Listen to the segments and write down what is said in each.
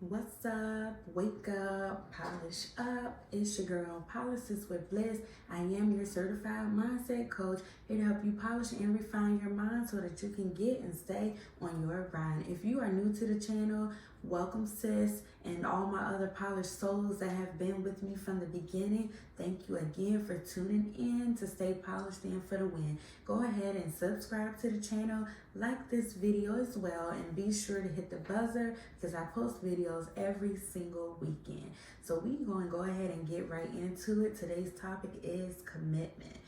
What's up? Wake up, polish up. It's your girl, Policies with Bliss. I am your certified mindset coach here to help you polish and refine your mind so that you can get and stay on your grind. If you are new to the channel, welcome, sis, and all my other polished souls that have been with me from the beginning. Thank you again for tuning in to stay polished and for the win. Go ahead and subscribe to the channel, like this video as well, and be sure to hit the buzzer because I post videos every single weekend. So we going to go ahead and get right into it. Today's topic is commitment.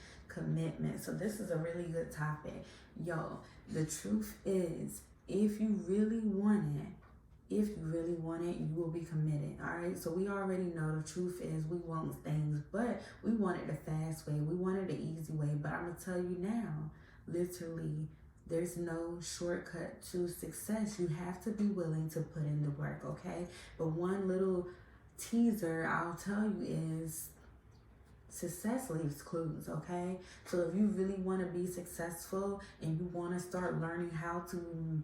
So this is a really good topic. Yo, the truth is, if you really want it, you will be committed. All right. So we already know the truth is we want things, but we want it the fast way. We want it the easy way. But I'm going to tell you now, literally, there's no shortcut to success. You have to be willing to put in the work. Okay. But one little teaser I'll tell you is success leaves clues, okay? So if you really want to be successful and you want to start learning how to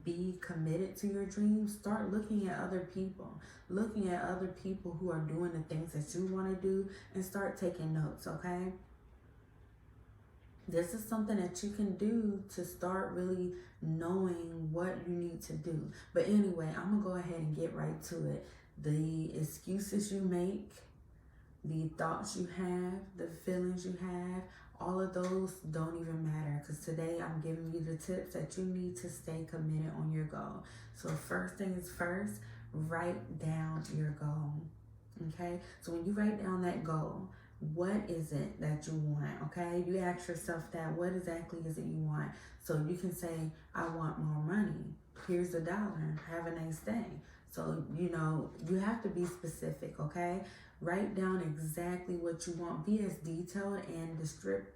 be committed to your dreams, start looking at other people. Looking at other people who are doing the things that you want to do and start taking notes, okay? This is something that you can do to start really knowing what you need to do. But anyway, I'm going to go ahead and get right to it. The excuses you make, the thoughts you have, the feelings you have, all of those don't even matter because today I'm giving you the tips that you need to stay committed on your goal. So first thing is first, write down your goal, okay? So when you write down that goal, what is it that you want, okay? You ask yourself that, what exactly is it you want? So you can say, I want more money. Here's $1. Have a nice day. So, you have to be specific, okay? Write down exactly what you want. Be as detailed and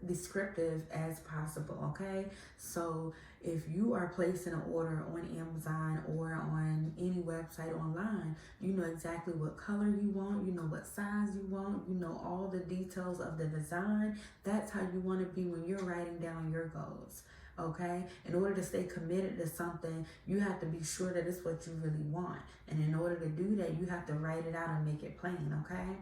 descriptive as possible, okay? So if you are placing an order on Amazon or on any website online, you know exactly what color you want, you know what size you want, you know all the details of the design. That's how you want to be when you're writing down your goals. Okay, in order to stay committed to something, you have to be sure that it's what you really want. And in order to do that, you have to write it out and make it plain, okay?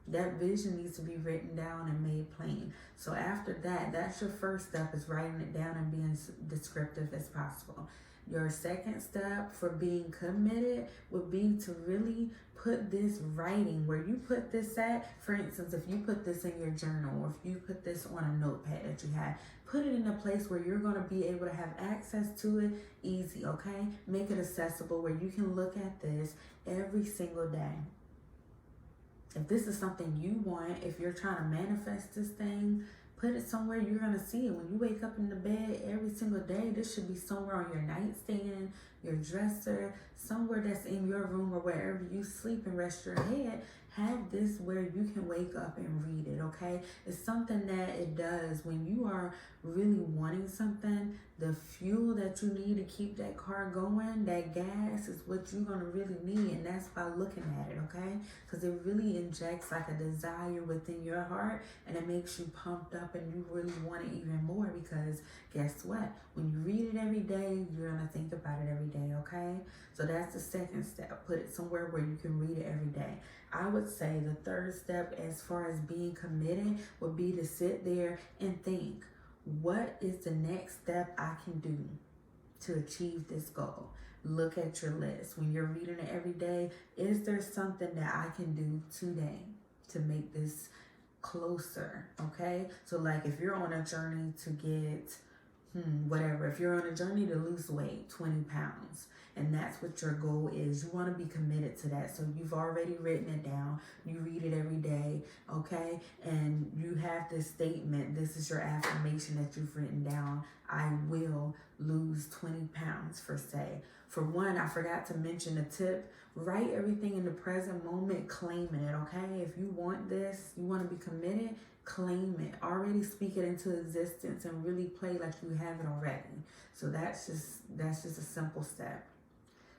That vision needs to be written down and made plain. So after that, that's your first step, is writing it down and being descriptive as possible. Your second step for being committed would be to really put this writing where you put this at. For instance, if you put this in your journal or if you put this on a notepad that you have, put it in a place where you're going to be able to have access to it easy, okay? Make it accessible where you can look at this every single day. If this is something you want, if you're trying to manifest this thing, put it somewhere you're going to see it. When you wake up in the bed every single day, this should be somewhere on your nightstand, your dresser, somewhere that's in your room or wherever you sleep and rest your head. Have this where you can wake up and read it, okay? It's something that it does when you are really wanting something. The fuel that you need to keep that car going, that gas, is what you're going to really need, and that's by looking at it, okay? Because it really injects like a desire within your heart, and it makes you pumped up and you really want it even more because guess what? When you read it every day, you're going to think about it every day, okay? So that's the second step. Put it somewhere where you can read it every day. I would say the third step as far as being committed would be to sit there and think, what is the next step I can do to achieve this goal? Look at your list. When you're reading it every day, is there something that I can do today to make this closer, okay? So like if you're on a journey to get if you're on a journey to lose weight, 20 pounds, and that's what your goal is, you want to be committed to that. So you've already written it down, you read it every day, okay? And you have this statement, this is your affirmation that you've written down: I will lose 20 pounds for say. For one, I forgot to mention a tip. Write everything in the present moment, claiming it, okay? If you want this, you want to be committed, claim it. Already speak it into existence and really play like you have it already. So that's just a simple step.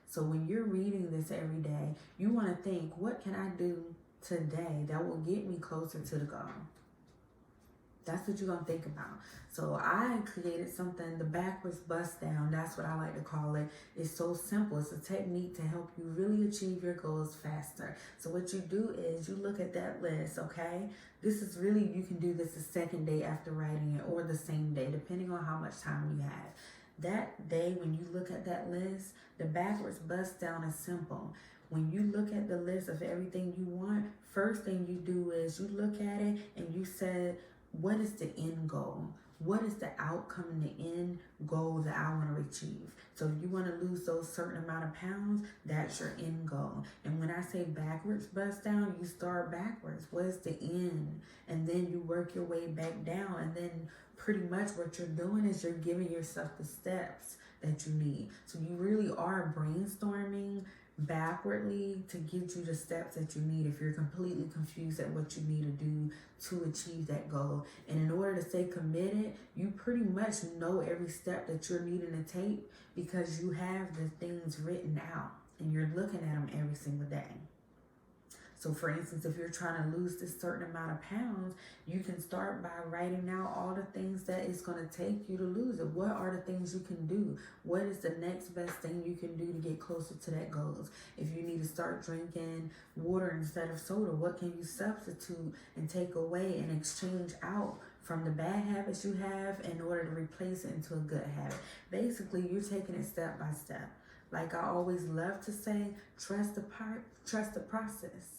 So when you're reading this every day, you want to think, what can I do today that will get me closer to the goal? That's what you're going to think about. So I created something, the backwards bust down. That's what I like to call it. It's so simple. It's a technique to help you really achieve your goals faster. So what you do is you look at that list, okay? This is really, you can do this the second day after writing it or the same day, depending on how much time you have. That day, when you look at that list, the backwards bust down is simple. When you look at the list of everything you want, first thing you do is you look at it and you say, what is the end goal? What is the outcome and the end goal that I want to achieve? So if you want to lose those certain amount of pounds, that's your end goal. And when I say backwards bust down, you start backwards. What is the end? And then you work your way back down. And then pretty much what you're doing is you're giving yourself the steps that you need. So you really are brainstorming backwardly to get you the steps that you need if you're completely confused at what you need to do to achieve that goal. And in order to stay committed, you pretty much know every step that you're needing to take because you have the things written out and you're looking at them every single day. So for instance, if you're trying to lose this certain amount of pounds, you can start by writing out all the things that it's going to take you to lose it. What are the things you can do? What is the next best thing you can do to get closer to that goals? If you need to start drinking water instead of soda, what can you substitute and take away and exchange out from the bad habits you have in order to replace it into a good habit? Basically, you're taking it step by step. Like I always love to say, trust the process.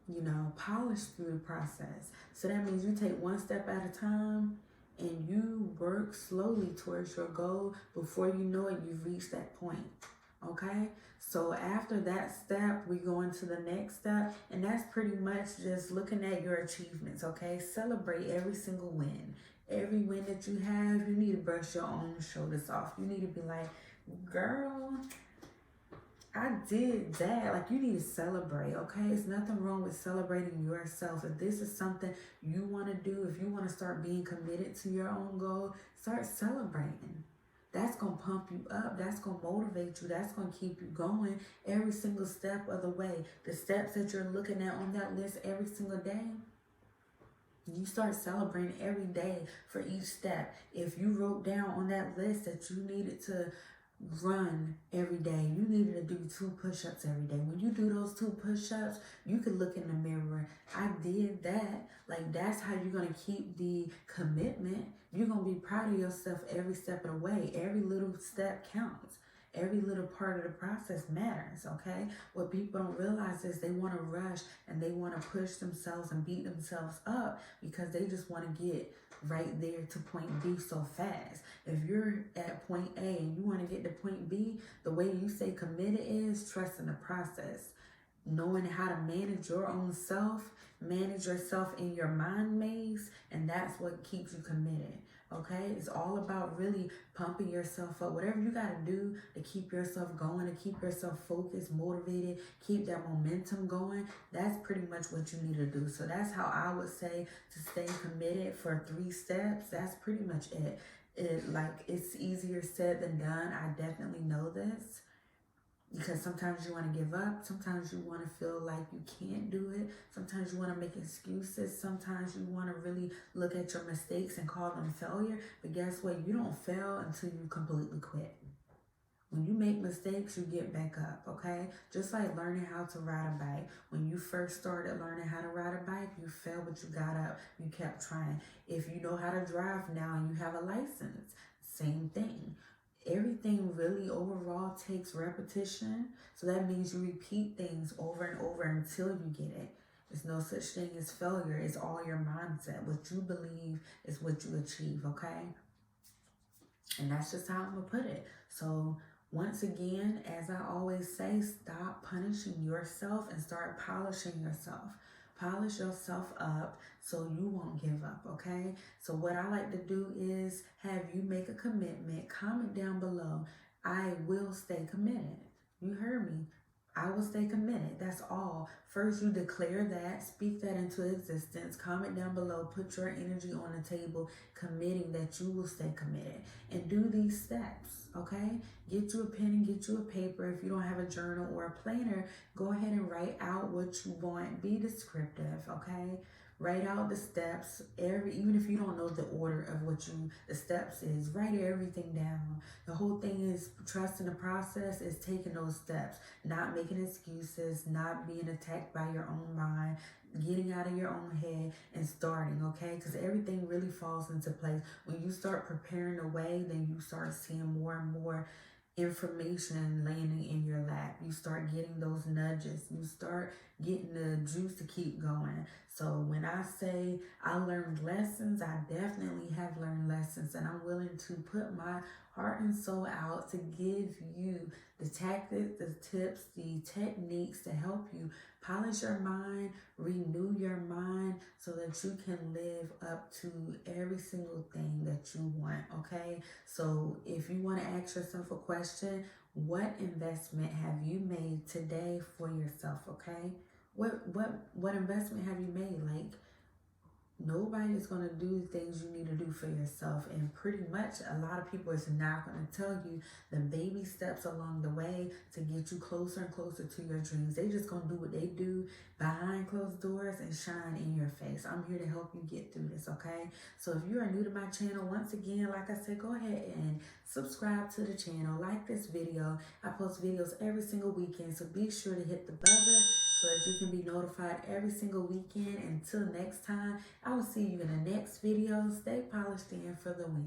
You know, polish through the process. So that means you take one step at a time and you work slowly towards your goal. Before you know it, you've reached that point. Okay? So after that step, we go into the next step, and that's pretty much just looking at your achievements. Okay? Celebrate every single win. Every win that you have, you need to brush your own shoulders off. You need to be like, girl, I did that. Like, you need to celebrate, okay? It's nothing wrong with celebrating yourself. If this is something you want to do, if you want to start being committed to your own goal, start celebrating. That's going to pump you up. That's going to motivate you. That's going to keep you going every single step of the way. The steps that you're looking at on that list every single day, you start celebrating every day for each step. If you wrote down on that list that you needed to run every day, you needed to do 2 push-ups every day. When you do those 2 push-ups, you can look in the mirror. I did that. Like, that's how you're going to keep the commitment. You're going to be proud of yourself every step of the way. Every little step counts. Every little part of the process matters, okay? What people don't realize is they want to rush and they want to push themselves and beat themselves up because they just want to get right there to point B so fast. If you're at point A and you want to get to point B, the way you stay committed is trusting the process, knowing how to manage your own self, manage yourself in your mind maze, and that's what keeps you committed. Okay, it's all about really pumping yourself up. Whatever you got to do to keep yourself going, to keep yourself focused, motivated, keep that momentum going, that's pretty much what you need to do. So that's how I would say to stay committed for 3 steps. That's pretty much it. It's easier said than done. I definitely know this. Because sometimes you want to give up. Sometimes you want to feel like you can't do it. Sometimes you want to make excuses. Sometimes you want to really look at your mistakes and call them failure. But guess what? You don't fail until you completely quit. When you make mistakes, you get back up, okay? Just like learning how to ride a bike. When you first started learning how to ride a bike, you fell, but you got up. You kept trying. If you know how to drive now and you have a license, same thing. Everything really overall takes repetition. So that means you repeat things over and over until you get it. There's no such thing as failure. It's all your mindset. What you believe is what you achieve, okay? And that's just how I'm going to put it. So once again, as I always say, stop punishing yourself and start polishing yourself. Polish yourself up so you won't give up, okay? So what I like to do is have you make a commitment. Comment down below. I will stay committed. You heard me. I will stay committed. That's all. First, you declare that. Speak that into existence. Comment down below. Put your energy on the table, committing that you will stay committed. And do these steps, okay? Get you a pen and get you a paper. If you don't have a journal or a planner, go ahead and write out what you want. Be descriptive, okay? Write out the steps. Even if you don't know the order of the steps is, write everything down. The whole thing is trusting the process, is taking those steps, not making excuses, not being attacked by your own mind, getting out of your own head and starting, okay? Because everything really falls into place. When you start preparing a way, then you start seeing more and more information landing in your lap. You start getting those nudges. You start getting the juice to keep going. So when I say I learned lessons, I definitely have learned lessons, and I'm willing to put my heart and soul out to give you the tactics, the tips, the techniques to help you polish your mind, renew your mind, so that you can live up to every single thing that you want, okay? So if you want to ask yourself a question, what investment have you made today for yourself, okay? What investment have you made? Like, nobody is going to do things you need to do for yourself, and pretty much a lot of people is not going to tell you the baby steps along the way to get you closer and closer to your dreams. They just going to do what they do behind closed doors and shine in your face. I'm here to help you get through this, okay? So if you are new to my channel, once again, like I said, go ahead and subscribe to the channel, like this video. I post videos every single weekend, so be sure to hit the buzzer so that you can be notified every single weekend. Until next time, I will see you in the next video. Stay polished in for the win.